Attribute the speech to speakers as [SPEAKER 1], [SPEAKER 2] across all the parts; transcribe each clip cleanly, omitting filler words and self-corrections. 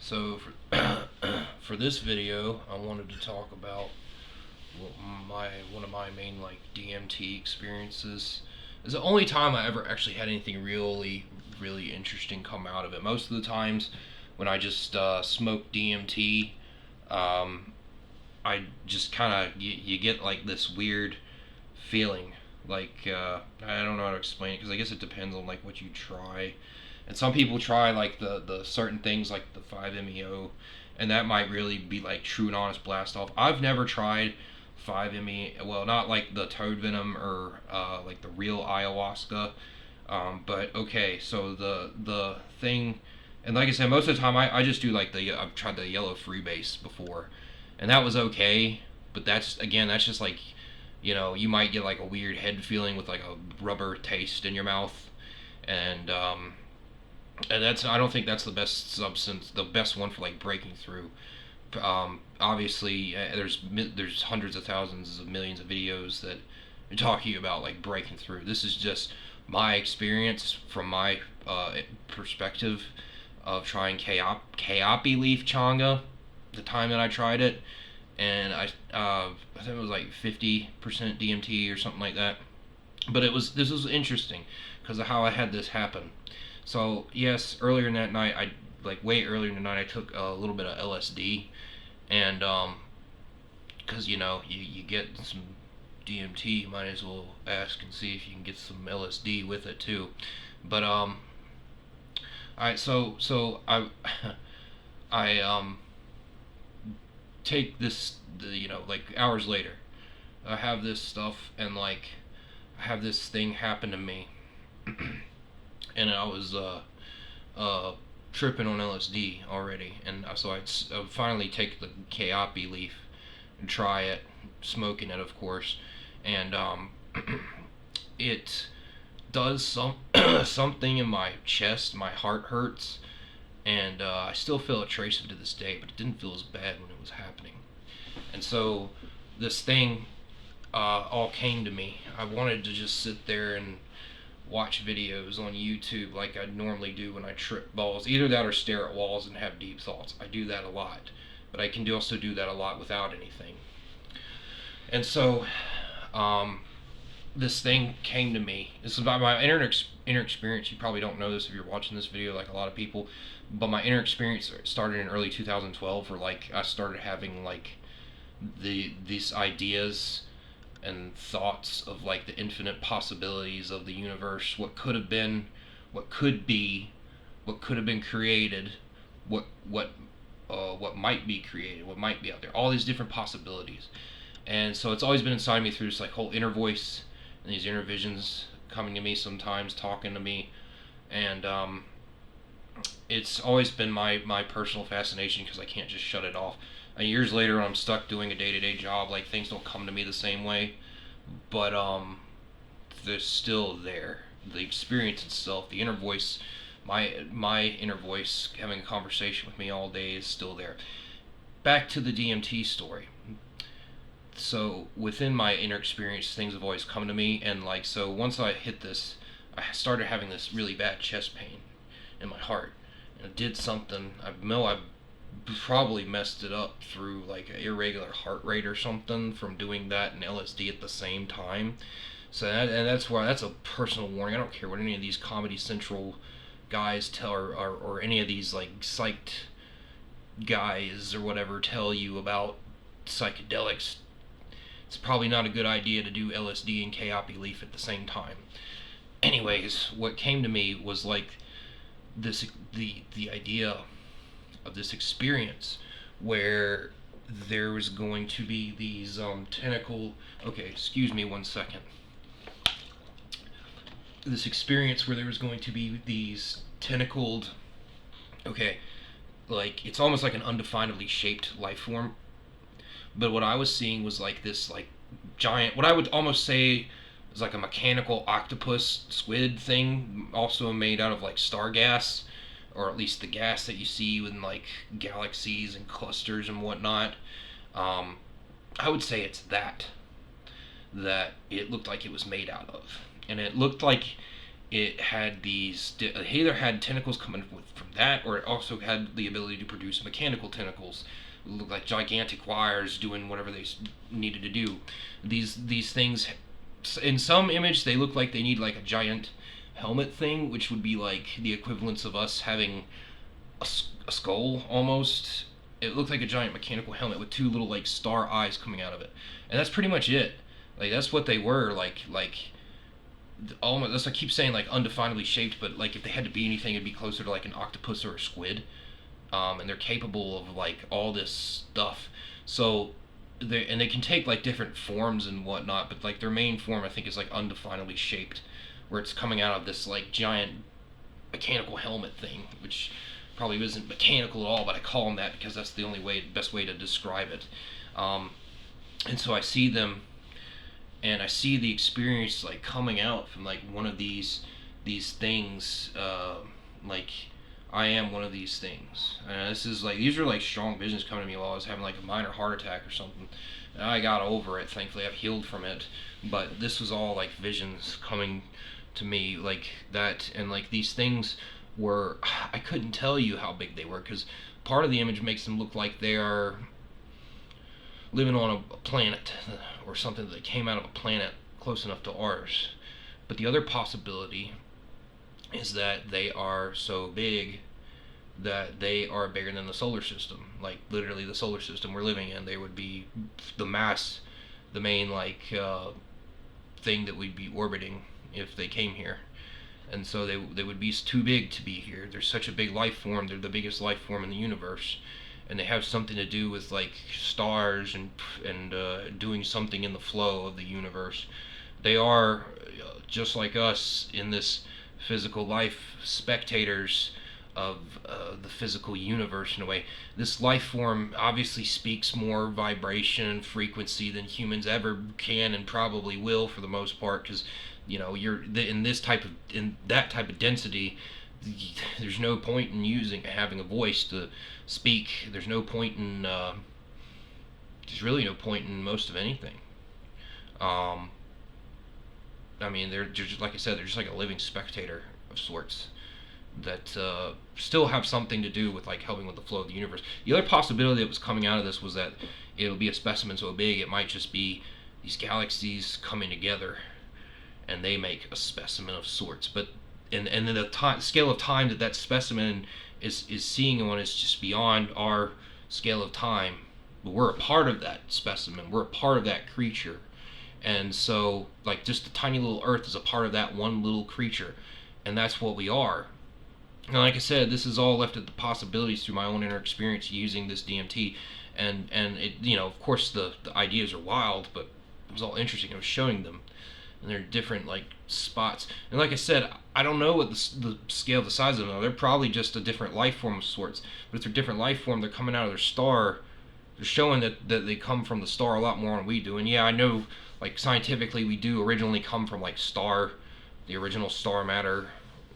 [SPEAKER 1] So for this video, I wanted to talk about one of my main like DMT experiences. It's the only time I ever actually had anything really interesting come out of it. Most of the times when I just smoke DMT, um, I just kind of you get like this weird feeling. Like I don't know how to explain it because I guess it depends on like what you try. And some people try like the certain things like the 5-MeO, and that might really be like true and honest blast off. I've never tried 5-MeO, well, not like the toad venom or like the real ayahuasca. But okay, so the thing, and like I said, most of the time I just do like I've tried the yellow freebase before, and that was okay. But that's just like, you might get like a weird head feeling with like a rubber taste in your mouth, and I don't think that's the best substance, the best one for like breaking through. Obviously, there's hundreds of thousands of millions of videos that are talking about like breaking through. This is just my experience from my perspective of trying Kayapi leaf changa. The time that I tried it, and I think it was like 50% DMT or something like that. But this was interesting because of how I had this happen. So yes, earlier in that night, way earlier in the night, I took a little bit of LSD, and because you get some DMT, you might as well ask and see if you can get some LSD with it too. But alright, so I I take this, like hours later, I have this stuff, and like I have this thing happen to me, and I was uh, tripping on LSD already, and so I'd finally take the Kayapi leaf and try it, smoking it, of course, and it does something in my chest. My heart hurts, and I still feel a trace of it to this day, but it didn't feel as bad when it was happening. And so this thing all came to me. I wanted to just sit there and watch videos on YouTube like I normally do when I trip balls. Either that or stare at walls and have deep thoughts. I do that a lot, but I can also do that a lot without anything. And so, this thing came to me. This is about my inner experience. You probably don't know this if you're watching this video, like a lot of people, but my inner experience started in early 2012, where like I started having like these ideas and thoughts of like the infinite possibilities of the universe, what could have been, what could be, what could have been created, what might be created, what might be out there, all these different possibilities. And so it's always been inside me through this like whole inner voice and these inner visions coming to me sometimes, talking to me, and it's always been my personal fascination because I can't just shut it off. And years later, when I'm stuck doing a day-to-day job, like things don't come to me the same way, but they're still there. The experience itself, the inner voice, my inner voice having a conversation with me all day is still there. Back to the DMT story. So within my inner experience, things have always come to me, and like so once I hit this, I started having this really bad chest pain in my heart, and it did something. I know I probably messed it up through like an irregular heart rate or something from doing that and LSD at the same time. So that's a personal warning. I don't care what any of these Comedy Central guys tell, or any of these like psyched guys or whatever tell you about psychedelics. It's probably not a good idea to do LSD and Kayapi leaf at the same time. Anyways, what came to me was like the idea of this experience where there was going to be these tentacle. Okay, excuse me 1 second. This experience where there was going to be these tentacled. Okay, like it's almost like an undefinably shaped life form. But what I was seeing was like this like giant, what I would almost say is like a mechanical octopus squid thing, also made out of like star gas, or at least the gas that you see in like galaxies and clusters and whatnot. I would say it's that it looked like it was made out of, and it looked like it had these. It either had tentacles coming from that, or it also had the ability to produce mechanical tentacles, look like gigantic wires doing whatever they needed to do. These things, in some image, they look like they need like a giant helmet thing, which would be like the equivalence of us having a skull almost. It looked like a giant mechanical helmet with two little like star eyes coming out of it, and that's pretty much it. Like that's what they were like almost. That's I keep saying like undefinably shaped, but like if they had to be anything, it'd be closer to like an octopus or a squid. And they're capable of like all this stuff. So they can take like different forms and whatnot, but like their main form I think is like undefinably shaped, where it's coming out of this like giant mechanical helmet thing, which probably isn't mechanical at all, but I call them that because that's the only best way to describe it. Um, and so I see them, and I see the experience like coming out from like one of these things, like I am one of these things. This is like these are like strong visions coming to me while I was having like a minor heart attack or something. And I got over it. Thankfully, I've healed from it. But this was all like visions coming to me like that, and like these things were. I couldn't tell you how big they were because part of the image makes them look like they are living on a planet or something that came out of a planet close enough to ours. But the other possibility is that they are so big that they are bigger than the solar system. Like literally the solar system we're living in, they would be the mass, the main like thing that we'd be orbiting if they came here. And so they would be too big to be here. They're such a big life form. They're the biggest life form in the universe, and they have something to do with like stars and doing something in the flow of the universe. They are just like us in this physical life, spectators of the physical universe in a way. This life form obviously speaks more vibration and frequency than humans ever can and probably will for the most part, because you're in that type of density. There's no point in having a voice to speak. There's really no point in most of anything. Um, I mean, they're just like I said, they're just like a living spectator of sorts that still have something to do with like helping with the flow of the universe. The other possibility that was coming out of this was that it'll be a specimen so big it might just be these galaxies coming together, and they make a specimen of sorts. But and then the scale of time that specimen is seeing on is just beyond our scale of time. But we're a part of that specimen. We're a part of that creature. And so, like, just the tiny little Earth is a part of that one little creature, and that's what we are. And like I said, this is all left at the possibilities through my own inner experience using this DMT, and it, of course, the ideas are wild, but it was all interesting. I was showing them, and they're different like spots. And like I said, I don't know what the scale, the size of them are. They're probably just a different life form of sorts. But if they're different life form, they're coming out of their star. They're showing that they come from the star a lot more than we do. And yeah, I know, like scientifically, we do originally come from like the original star matter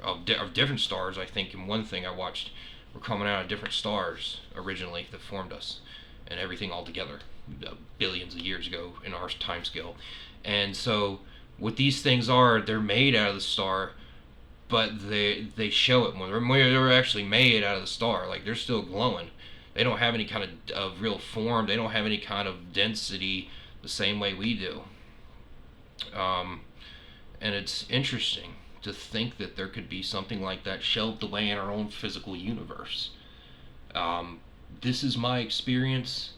[SPEAKER 1] of different stars. I think in one thing I watched, we're coming out of different stars originally that formed us, and everything all together, billions of years ago in our time scale. And so what these things are, they're made out of the star, but they show it more. They're actually made out of the star. Like they're still glowing. They don't have any kind of real form. They don't have any kind of density the same way we do. And it's interesting to think that there could be something like that shelved away in our own physical universe. This is my experience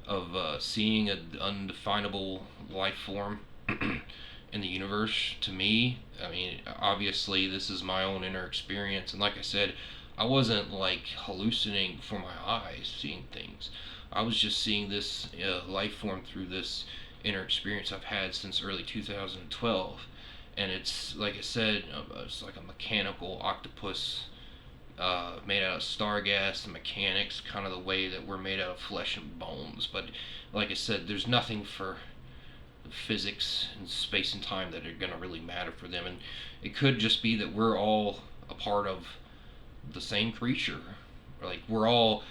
[SPEAKER 1] of seeing an undefinable life form in the universe. To me, I mean, obviously this is my own inner experience, and like I said, I wasn't like hallucinating for my eyes seeing things. I was just seeing this life form through this inner experience I've had since early 2012. And it's like I said, it's like a mechanical octopus made out of star gas and mechanics, kind of the way that we're made out of flesh and bones. But like I said, there's nothing for physics and space and time that are going to really matter for them. And it could just be that we're all a part of the same creature. Like we're all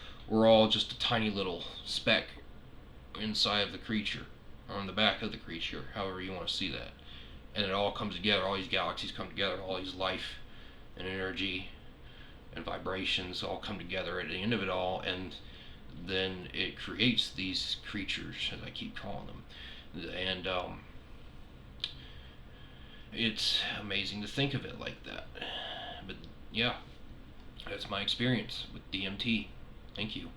[SPEAKER 1] just a tiny little speck inside of the creature, or on the back of the creature, however you want to see that. and it all comes together. All these galaxies come together. All these life and energy and vibrations all come together at the end of it all, and then it creates these creatures, as I keep calling them. And it's amazing to think of it like that. But yeah, that's my experience with DMT. Thank you.